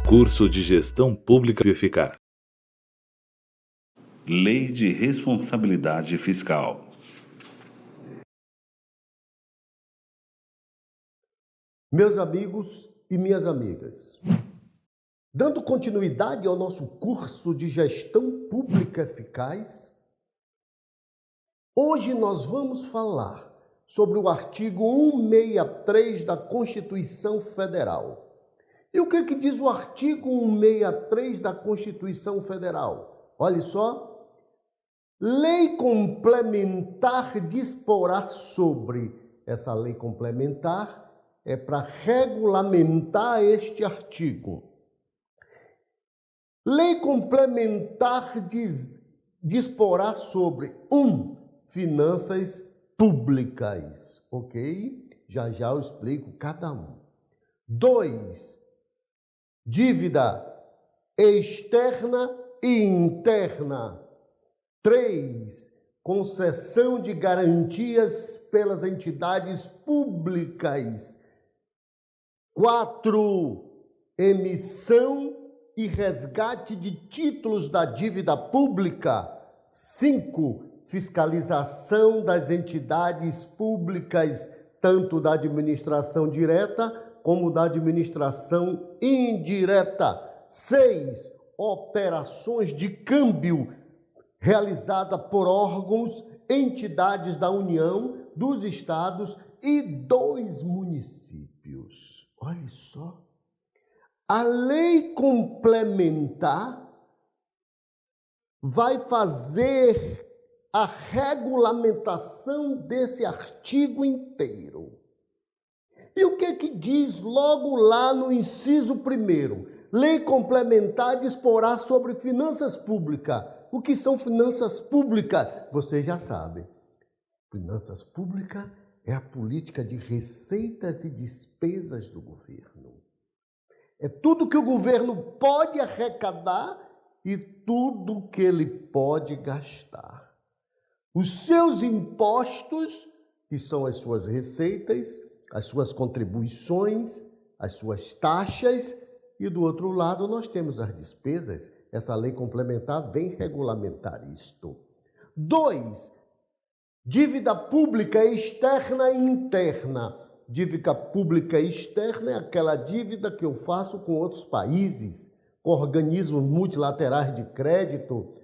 Curso de Gestão Pública Eficaz. Lei de Responsabilidade Fiscal. Meus amigos e minhas amigas, dando continuidade ao nosso curso de Gestão Pública Eficaz, hoje nós vamos falar sobre o artigo 163 da Constituição Federal. E o que diz o artigo 163 da Constituição Federal? Olha só. Lei complementar disporá sobre. Essa lei complementar é para regulamentar este artigo. Lei complementar disporá sobre 1. Finanças públicas, ok? Já eu explico cada um. 2. Dívida externa e interna. 3. Concessão de garantias pelas entidades públicas. 4. Emissão e resgate de títulos da dívida pública. 5. Fiscalização das entidades públicas, tanto da administração direta como da administração indireta. 6. Operações de câmbio realizada por órgãos, entidades da União, dos estados e dos municípios. Olha só. A lei complementar vai fazer a regulamentação desse artigo inteiro. E o que diz logo lá no inciso 1º? Lei complementar disporá sobre finanças públicas. O que são finanças públicas? Você já sabe. Finanças públicas é a política de receitas e despesas do governo. É tudo que o governo pode arrecadar e tudo que ele pode gastar. Os seus impostos, que são as suas receitas, as suas contribuições, as suas taxas, e do outro lado nós temos as despesas. Essa lei complementar vem regulamentar isto. 2. Dívida pública externa e interna. Dívida pública externa é aquela dívida que eu faço com outros países, com organismos multilaterais de crédito,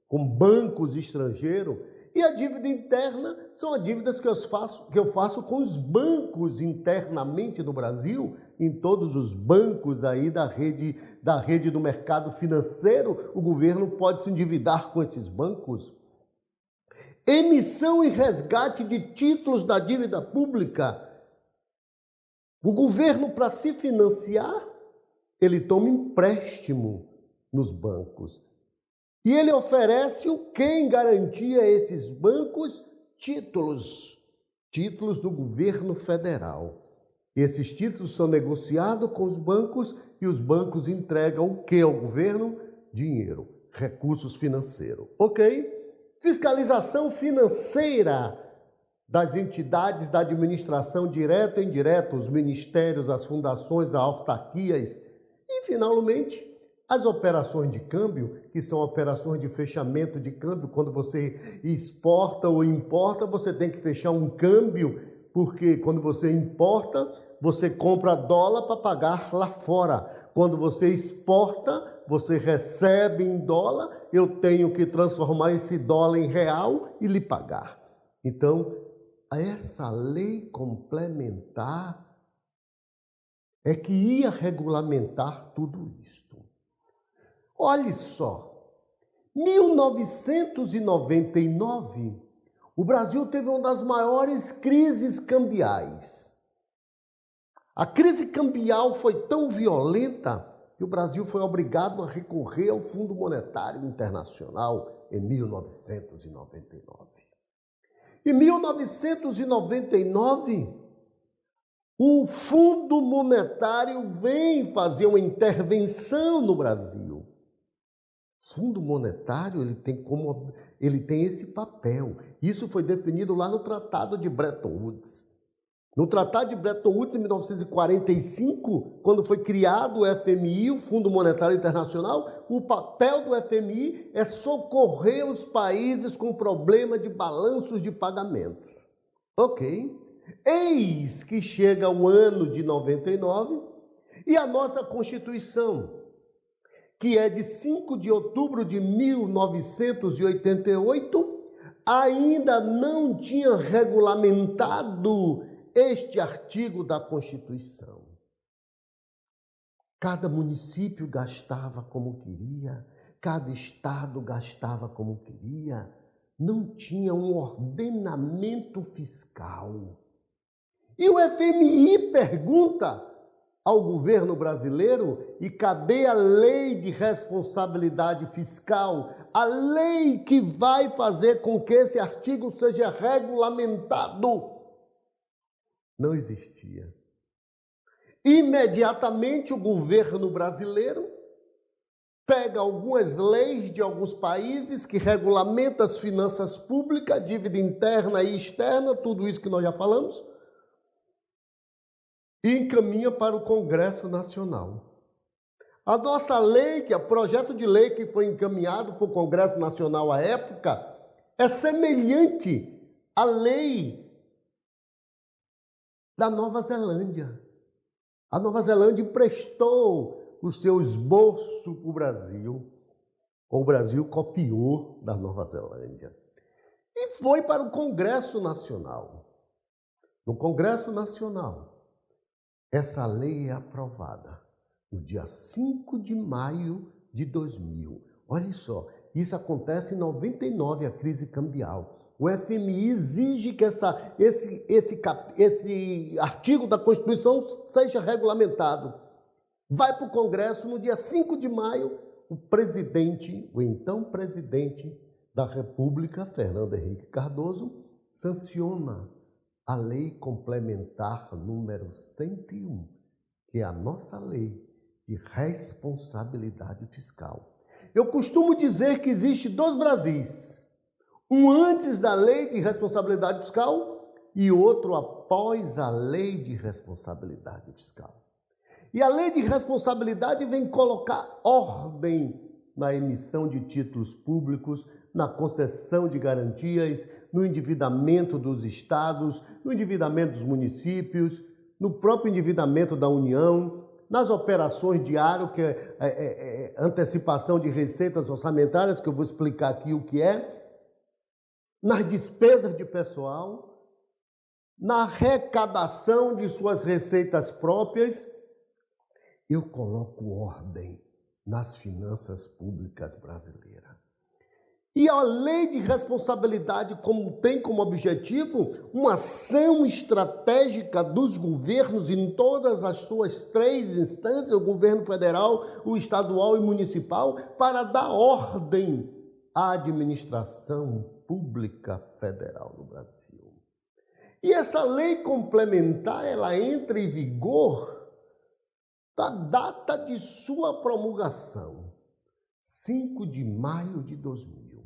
com bancos estrangeiros. E a dívida interna são as dívidas que eu faço com os bancos internamente do Brasil, em todos os bancos aí da rede do mercado financeiro. O governo pode se endividar com esses bancos. Emissão e resgate de títulos da dívida pública. O governo, para se financiar, ele toma empréstimo nos bancos. E ele oferece o que em garantia a esses bancos? Títulos do governo federal. Esses títulos são negociados com os bancos e os bancos entregam o que ao governo? Dinheiro, recursos financeiros, ok? Fiscalização financeira das entidades da administração direta e indireta, os ministérios, as fundações, as autarquias e, finalmente, as operações de câmbio, que são operações de fechamento de câmbio. Quando você exporta ou importa, você tem que fechar um câmbio, porque quando você importa, você compra dólar para pagar lá fora. Quando você exporta, você recebe em dólar, eu tenho que transformar esse dólar em real e lhe pagar. Então, essa lei complementar é que ia regulamentar tudo isto. Olhe só, 1999, o Brasil teve uma das maiores crises cambiais. A crise cambial foi tão violenta que o Brasil foi obrigado a recorrer ao Fundo Monetário Internacional em 1999. Em 1999, o Fundo Monetário vem fazer uma intervenção no Brasil. O Fundo Monetário ele tem esse papel. Isso foi definido lá no Tratado de Bretton Woods. No Tratado de Bretton Woods, em 1945, quando foi criado o FMI, o Fundo Monetário Internacional, o papel do FMI é socorrer os países com problema de balanços de pagamentos. Ok. Eis que chega o ano de 99 e a nossa Constituição, que é de 5 de outubro de 1988, ainda não tinha regulamentado este artigo da Constituição. Cada município gastava como queria, cada estado gastava como queria, não tinha um ordenamento fiscal. E o FMI pergunta ao governo brasileiro: e cadê a lei de responsabilidade fiscal? A lei que vai fazer com que esse artigo seja regulamentado? Não existia. Imediatamente o governo brasileiro pega algumas leis de alguns países que regulamentam as finanças públicas, dívida interna e externa, tudo isso que nós já falamos, e encaminha para o Congresso Nacional. A nossa lei, que é o projeto de lei que foi encaminhado para o Congresso Nacional à época, é semelhante à lei da Nova Zelândia. A Nova Zelândia emprestou o seu esboço para o Brasil. O Brasil copiou da Nova Zelândia. E foi para o Congresso Nacional. No Congresso Nacional, essa lei é aprovada no dia 5 de maio de 2000. Olha só, isso acontece em 99, a crise cambial. O FMI exige que esse artigo da Constituição seja regulamentado. Vai para o Congresso no dia 5 de maio, o então presidente da República, Fernando Henrique Cardoso, sanciona a Lei Complementar número 101, que é a nossa lei de responsabilidade fiscal. Eu costumo dizer que existe dois Brasis. Um antes da lei de responsabilidade fiscal e outro após a lei de responsabilidade fiscal. E a lei de responsabilidade vem colocar ordem na emissão de títulos públicos, na concessão de garantias, no endividamento dos estados, no endividamento dos municípios, no próprio endividamento da União, nas operações diárias, que é antecipação de receitas orçamentárias, que eu vou explicar aqui o que é, nas despesas de pessoal, na arrecadação de suas receitas próprias. Eu coloco ordem nas finanças públicas brasileiras. E a lei de responsabilidade tem como objetivo uma ação estratégica dos governos em todas as suas três instâncias, o governo federal, o estadual e municipal, para dar ordem à administração pública federal no Brasil. E essa lei complementar, ela entra em vigor da data de sua promulgação, 5 de maio de 2000.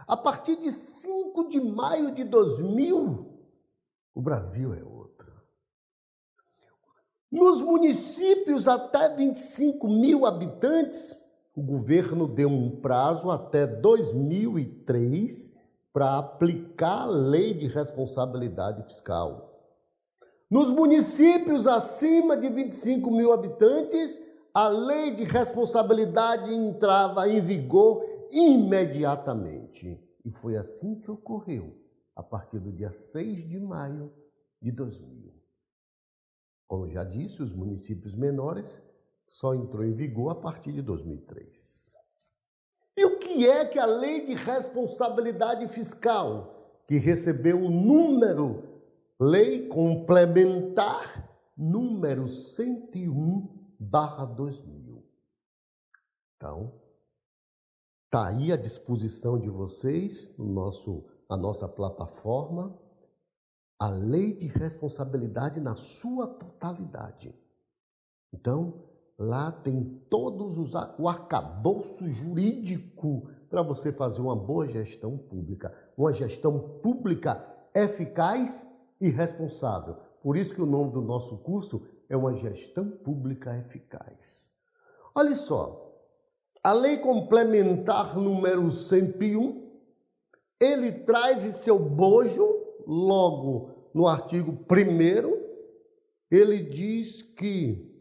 A partir de 5 de maio de 2000, o Brasil é outro. Nos municípios até 25 mil habitantes, o governo deu um prazo até 2003 para aplicar a lei de responsabilidade fiscal. Nos municípios acima de 25 mil habitantes, a lei de responsabilidade entrava em vigor imediatamente. E foi assim que ocorreu, a partir do dia 6 de maio de 2000. Como já disse, os municípios menores só entrou em vigor a partir de 2003. E o que é que a Lei de Responsabilidade Fiscal, que recebeu o número Lei Complementar número 101/2000. Então, está aí à disposição de vocês, a nossa plataforma, a Lei de Responsabilidade na sua totalidade. Então, lá tem o arcabouço jurídico para você fazer uma boa gestão pública. Uma gestão pública eficaz e responsável. Por isso que o nome do nosso curso é uma gestão pública eficaz. Olha só, a Lei Complementar número 101, ele traz em seu bojo, logo no artigo 1º, ele diz que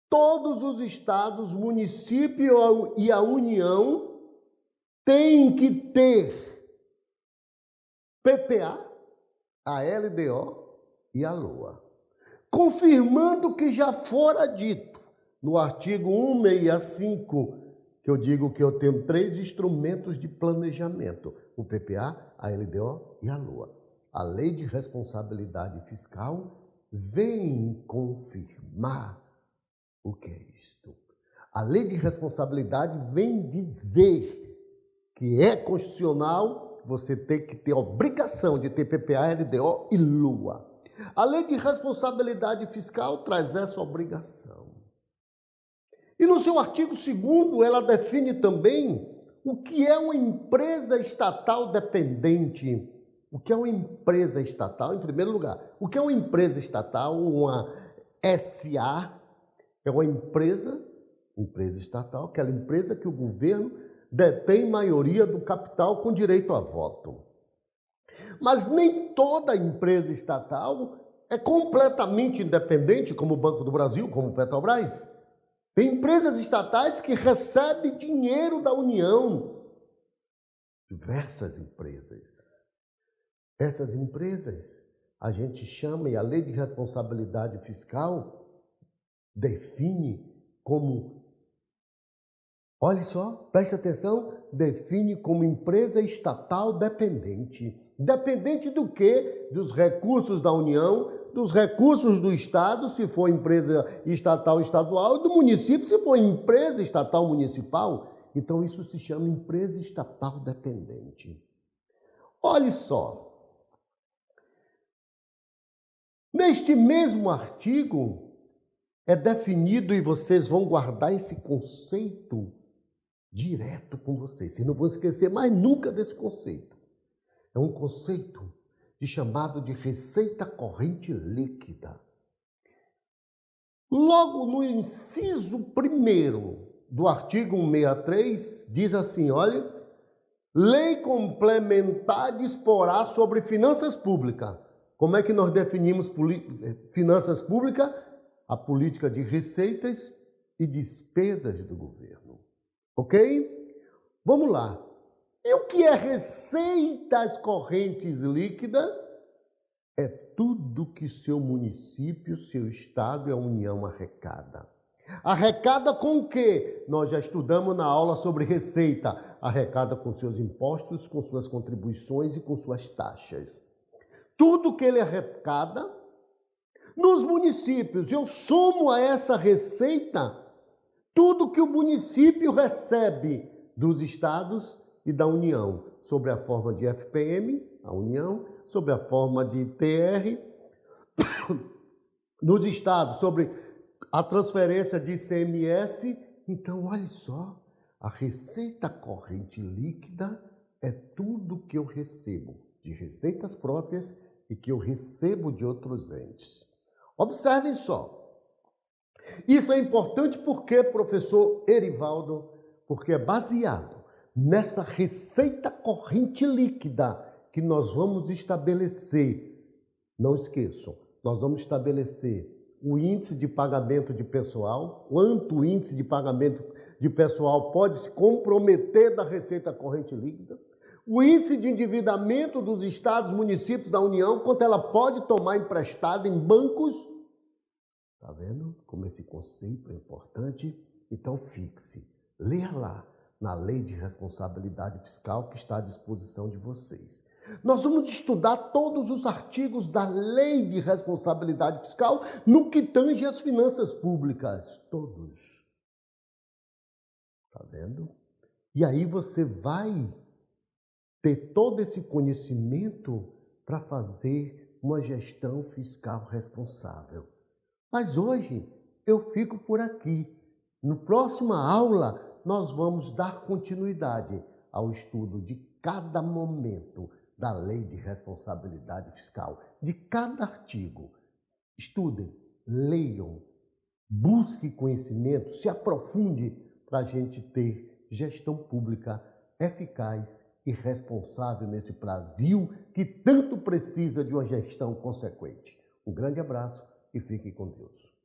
todos os estados, municípios e a União têm que ter PPA, a LDO e a LOA, confirmando o que já fora dito no artigo 165, que eu digo que eu tenho 3 instrumentos de planejamento, o PPA, a LDO e a LOA. A Lei de Responsabilidade Fiscal vem confirmar o que é isto. A Lei de Responsabilidade vem dizer que é constitucional você tem que ter obrigação de ter PPA, LDO e LOA. A Lei de Responsabilidade Fiscal traz essa obrigação. E no seu artigo 2º, ela define também o que é uma empresa estatal dependente. O que é uma empresa estatal? Em primeiro lugar, o que é uma empresa estatal? Uma SA é uma empresa estatal, aquela empresa que o governo detém maioria do capital com direito a voto. Mas nem toda empresa estatal é completamente independente, como o Banco do Brasil, como o Petrobras. Tem empresas estatais que recebem dinheiro da União. Diversas empresas. Essas empresas a gente chama, e a Lei de Responsabilidade Fiscal define como, olha só, preste atenção, define como empresa estatal dependente. Dependente do quê? Dos recursos da União, dos recursos do Estado, se for empresa estatal, estadual, e do município, se for empresa estatal, municipal. Então, isso se chama empresa estatal dependente. Olhe só. Neste mesmo artigo, é definido, e vocês vão guardar esse conceito direto com vocês. Vocês não vão esquecer mais nunca desse conceito. É um conceito chamado de receita corrente líquida. Logo no inciso 1º do artigo 163, diz assim, olha, Lei Complementar disporá sobre finanças públicas. Como é que nós definimos finanças públicas? A política de receitas e despesas do governo. Ok? Vamos lá. E o que é receitas correntes líquidas? É tudo que seu município, seu estado e a União arrecada. Arrecada com o quê? Nós já estudamos na aula sobre receita. Arrecada com seus impostos, com suas contribuições e com suas taxas. Tudo que ele arrecada, nos municípios, eu somo a essa receita tudo que o município recebe dos estados e da União, sobre a forma de FPM, a União, sobre a forma de TR, nos estados, sobre a transferência de ICMS. Então, olha só, a receita corrente líquida é tudo que eu recebo de receitas próprias e que eu recebo de outros entes. Observem só. Isso é importante porque, professor Erivaldo, porque é baseado nessa receita corrente líquida que nós vamos estabelecer. Não esqueçam, nós vamos estabelecer o índice de pagamento de pessoal, quanto o índice de pagamento de pessoal pode se comprometer da receita corrente líquida, o índice de endividamento dos estados, municípios da União, quanto ela pode tomar emprestado em bancos. Está vendo como esse conceito é importante? Então fixe, leia lá na Lei de Responsabilidade Fiscal que está à disposição de vocês. Nós vamos estudar todos os artigos da Lei de Responsabilidade Fiscal no que tange às finanças públicas. Todos. Está vendo? E aí você vai ter todo esse conhecimento para fazer uma gestão fiscal responsável. Mas hoje eu fico por aqui. Na próxima aula, nós vamos dar continuidade ao estudo de cada momento da Lei de Responsabilidade Fiscal, de cada artigo. Estudem, leiam, busque conhecimento, se aprofunde para a gente ter gestão pública eficaz e responsável nesse Brasil que tanto precisa de uma gestão consequente. Um grande abraço e fique com Deus.